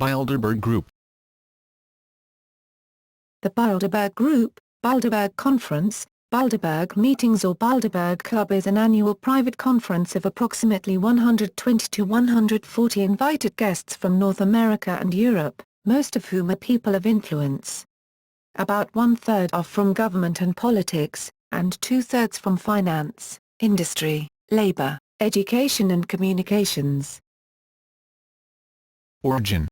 Bilderberg Group. The Bilderberg Group, Bilderberg Conference, Bilderberg Meetings or Bilderberg Club is an annual private conference of approximately 120 to 140 invited guests from North America and Europe, most of whom are people of influence. About one-third are from government and politics, and two-thirds from finance, industry, labor, education and communications. Origin.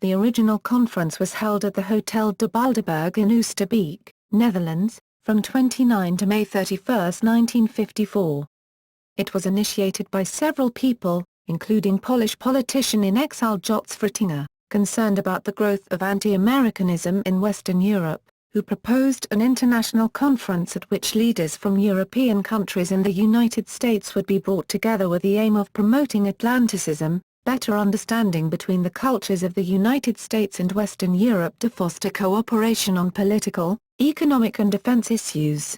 The original conference was held at the Hotel de Bilderberg in Oosterbeek, Netherlands, from 29 to May 31, 1954. It was initiated by several people, including Polish politician-in-exile Józef Ratzinger, concerned about the growth of anti-Americanism in Western Europe, who proposed an international conference at which leaders from European countries and the United States would be brought together with the aim of promoting Atlanticism, better understanding between the cultures of the United States and Western Europe to foster cooperation on political, economic and defense issues.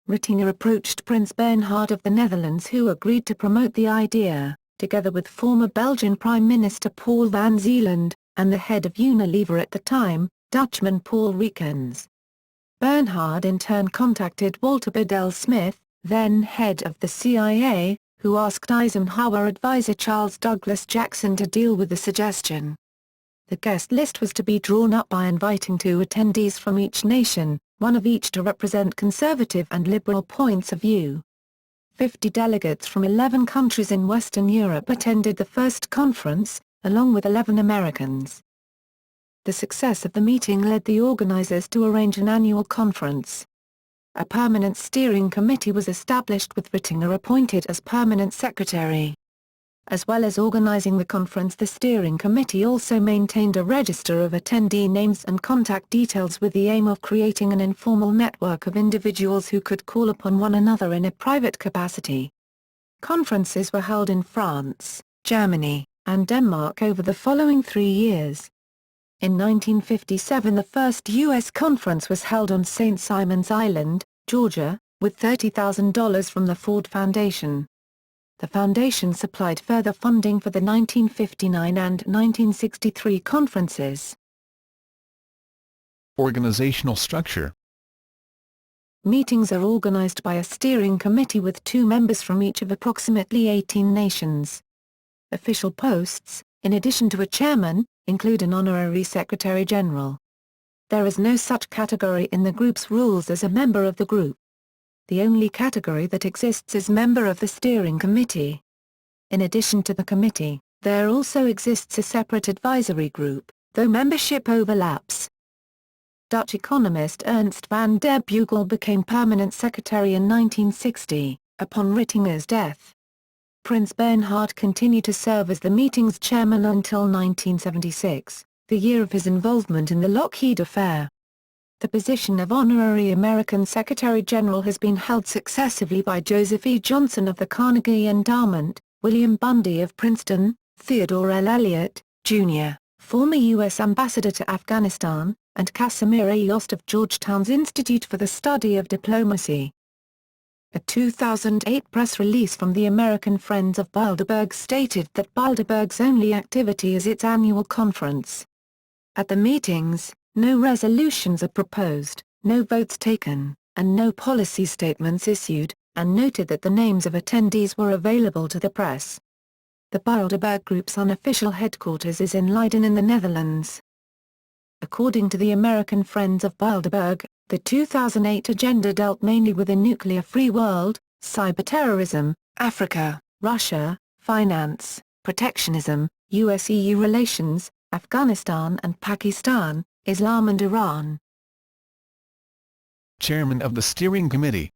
Ratzinger approached Prince Bernhard of the Netherlands, who agreed to promote the idea, together with former Belgian Prime Minister Paul van Zeeland, and the head of Unilever at the time, Dutchman Paul Rekens. Bernhard in turn contacted Walter Bedell Smith, then head of the CIA, who asked Eisenhower advisor Charles Douglas Jackson to deal with the suggestion. The guest list was to be drawn up by inviting two attendees from each nation, one of each to represent conservative and liberal points of view. 50 delegates from 11 countries in Western Europe attended the first conference, along with 11 Americans. The success of the meeting led the organizers to arrange an annual conference. A permanent steering committee was established with Ratzinger appointed as permanent secretary. As well as organizing the conference, the steering committee also maintained a register of attendee names and contact details with the aim of creating an informal network of individuals who could call upon one another in a private capacity. Conferences were held in France, Germany, and Denmark over the following 3 years. In 1957 the first U.S. conference was held on St. Simon's Island, Georgia, with $30,000 from the Ford Foundation. The foundation supplied further funding for the 1959 and 1963 conferences. Organizational structure. Meetings are organized by a steering committee with 2 members from each of approximately 18 nations. Official posts, in addition to a chairman, include an honorary secretary-general. There is no such category in the group's rules as a member of the group. The only category that exists is member of the steering committee. In addition to the committee, there also exists a separate advisory group, though membership overlaps. Dutch economist Ernst van der Beugel became permanent secretary in 1960, upon Ratzinger's death. Prince Bernhard continued to serve as the meeting's chairman until 1976, the year of his involvement in the Lockheed affair. The position of Honorary American Secretary-General has been held successively by Joseph E. Johnson of the Carnegie Endowment, William Bundy of Princeton, Theodore L. Elliott, Jr., former U.S. Ambassador to Afghanistan, and Casimir A. Yost of Georgetown's Institute for the Study of Diplomacy. A 2008 press release from the American Friends of Bilderberg stated that Bilderberg's only activity is its annual conference. At the meetings, no resolutions are proposed, no votes taken, and no policy statements issued, and noted that the names of attendees were available to the press. The Bilderberg Group's unofficial headquarters is in Leiden in the Netherlands. According to the American Friends of Bilderberg, the 2008 agenda dealt mainly with a nuclear-free world, cyberterrorism, Africa, Russia, finance, protectionism, US-EU relations, Afghanistan and Pakistan, Islam and Iran. Chairman of the Steering Committee.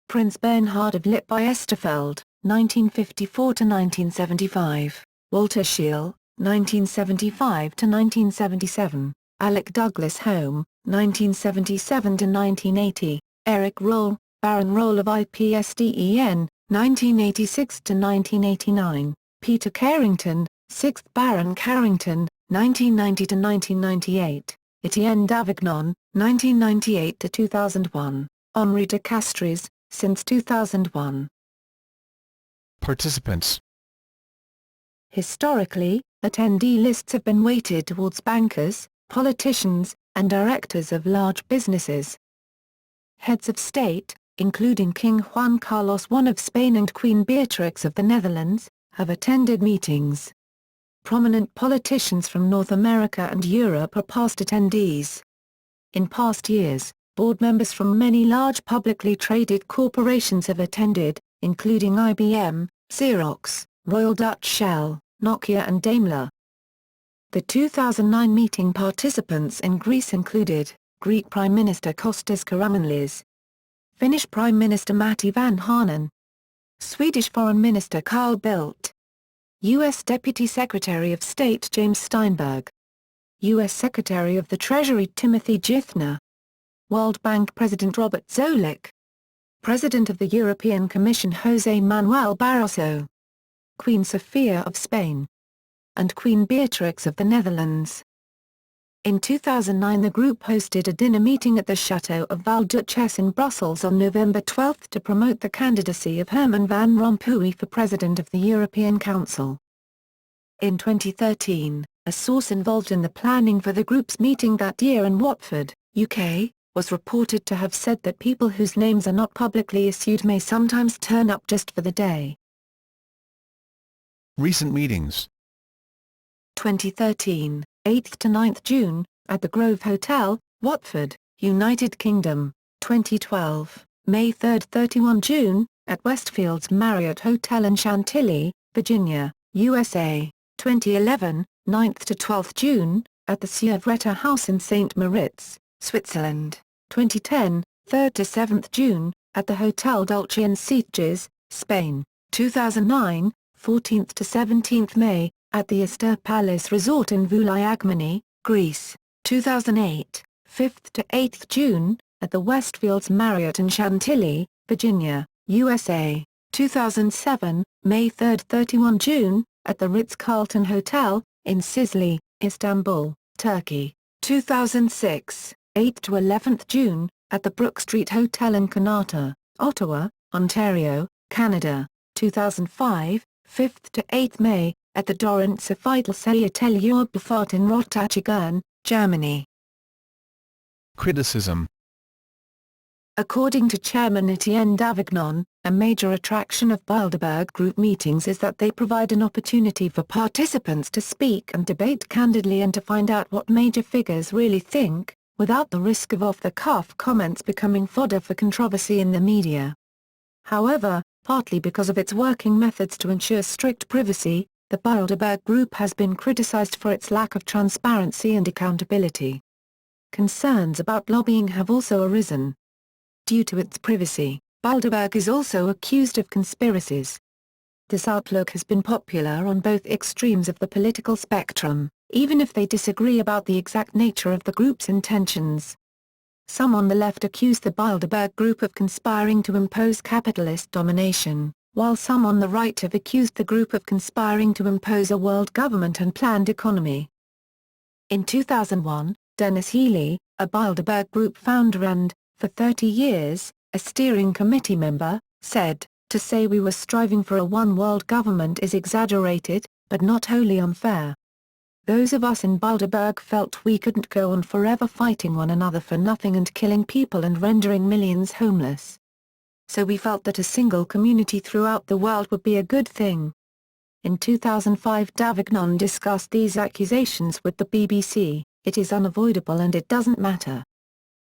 Prince Bernhard of Lippe-Biesterfeld, 1954–1975, Walter Scheel, 1975–1977, Alec Douglas Home, 1977–1980, Eric Roll, Baron Roll of IPSDEN, 1986–1989, Peter Carrington, 6th Baron Carrington, 1990–1998, Etienne Davignon, 1998–2001, Henri de Castries, since 2001. Participants. Historically, Attendee lists have been weighted towards bankers, politicians, and directors of large businesses. Heads of state, including King Juan Carlos I of Spain and Queen Beatrix of the Netherlands, have attended meetings. Prominent politicians from North America and Europe are past attendees. In past years, board members from many large publicly traded corporations have attended, including IBM, Xerox, Royal Dutch Shell, Nokia and Daimler. The 2009 meeting participants in Greece included, Greek Prime Minister Kostas Karamanlis, Finnish Prime Minister Matti Vanhanen, Swedish Foreign Minister Carl Bildt, U.S. Deputy Secretary of State James Steinberg, U.S. Secretary of the Treasury Timothy Geithner, World Bank President Robert Zoellick, President of the European Commission José Manuel Barroso, Queen Sofia of Spain, and Queen Beatrix of the Netherlands. In 2009 the group hosted a dinner meeting at the Château of Val-Duchesse in Brussels on November 12 to promote the candidacy of Herman Van Rompuy for President of the European Council. In 2013, a source involved in the planning for the group's meeting that year in Watford, UK, was reported to have said that people whose names are not publicly issued may sometimes turn up just for the day. Recent meetings. 2013, 8th to 9th June, at the Grove Hotel, Watford, United Kingdom. 2012, May 3–31 June, at Westfield's Marriott Hotel in Chantilly, Virginia, USA. 2011, 9th to 12th June, at the Sievretta House in St. Moritz, Switzerland. 2010, 3rd to 7th June, at the Hotel Dulce in Sitges, Spain. 2009, 14th to 17th May, at the Astor Palace Resort in Vouliagmeni, Greece. 2008, 5th to 8th June, at the Westfields Marriott in Chantilly, Virginia, USA. 2007, May 3–31 June, at the Ritz-Carlton Hotel, in Sizli, Istanbul, Turkey. 2006, 8th to 11th June, at the Brook Street Hotel in Kanata, Ottawa, Ontario, Canada. 2005, 5th to 8th May, at the Dorrance Sofitel Atelier Buffet in Rotterdam, Germany. Criticism. According to Chairman Etienne Davignon, a major attraction of Bilderberg Group meetings is that they provide an opportunity for participants to speak and debate candidly and to find out what major figures really think, without the risk of off-the-cuff comments becoming fodder for controversy in the media. However, partly because of its working methods to ensure strict privacy, the Bilderberg Group has been criticized for its lack of transparency and accountability. Concerns about lobbying have also arisen. Due to its privacy, Bilderberg is also accused of conspiracies. This outlook has been popular on both extremes of the political spectrum, even if they disagree about the exact nature of the group's intentions. Some on the left accuse the Bilderberg Group of conspiring to impose capitalist domination, while some on the right have accused the group of conspiring to impose a world government and planned economy. In 2001, Dennis Healy, a Bilderberg Group founder and, for 30 years, a steering committee member, said, "To say we were striving for a one-world government is exaggerated, but not wholly unfair. Those of us in Bilderberg felt we couldn't go on forever fighting one another for nothing and killing people and rendering millions homeless. So we felt that a single community throughout the world would be a good thing." In 2005 Davignon discussed these accusations with the BBC, "It is unavoidable and it doesn't matter.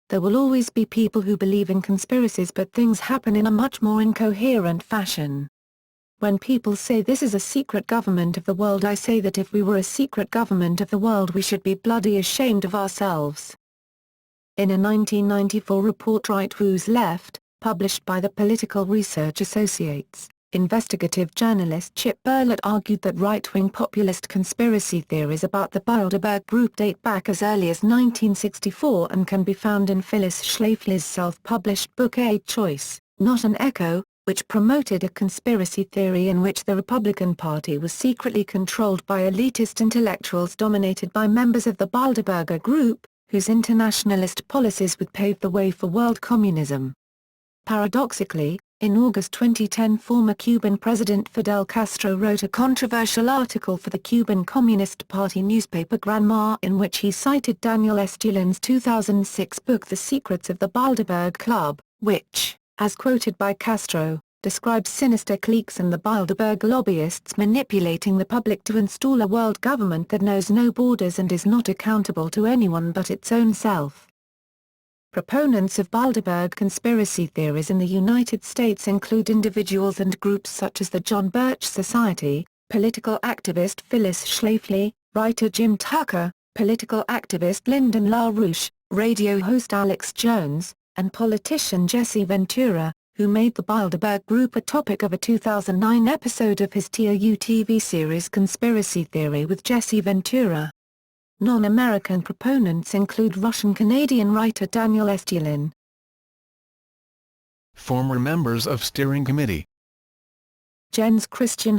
There will always be people who believe in conspiracies but things happen in a much more incoherent fashion. When people say this is a secret government of the world, I say that if we were a secret government of the world we should be bloody ashamed of ourselves." In a 1994 report Right Who's Left, published by the Political Research Associates, investigative journalist Chip Burlett argued that right-wing populist conspiracy theories about the Bilderberg Group date back as early as 1964 and can be found in Phyllis Schlafly's self-published book A Choice, Not an Echo, which promoted a conspiracy theory in which the Republican Party was secretly controlled by elitist intellectuals dominated by members of the Bilderberg Group, whose internationalist policies would pave the way for world communism. Paradoxically, In August 2010, former Cuban President Fidel Castro wrote a controversial article for the Cuban Communist Party newspaper Granma in which he cited Daniel Estulín's 2006 book The Secrets of the Bilderberg Club, which, as quoted by Castro, describes sinister cliques and the Bilderberg lobbyists manipulating the public to install a world government that knows no borders and is not accountable to anyone but its own self. Proponents of Bilderberg conspiracy theories in the United States include individuals and groups such as the John Birch Society, political activist Phyllis Schlafly, writer Jim Tucker, political activist Lyndon LaRouche, radio host Alex Jones, and politician Jesse Ventura, who made the Bilderberg Group a topic of a 2009 episode of his TOU TV series Conspiracy Theory with Jesse Ventura. Non-American proponents include Russian-Canadian writer Daniel Estulin. Former members of steering committee: Jens Christian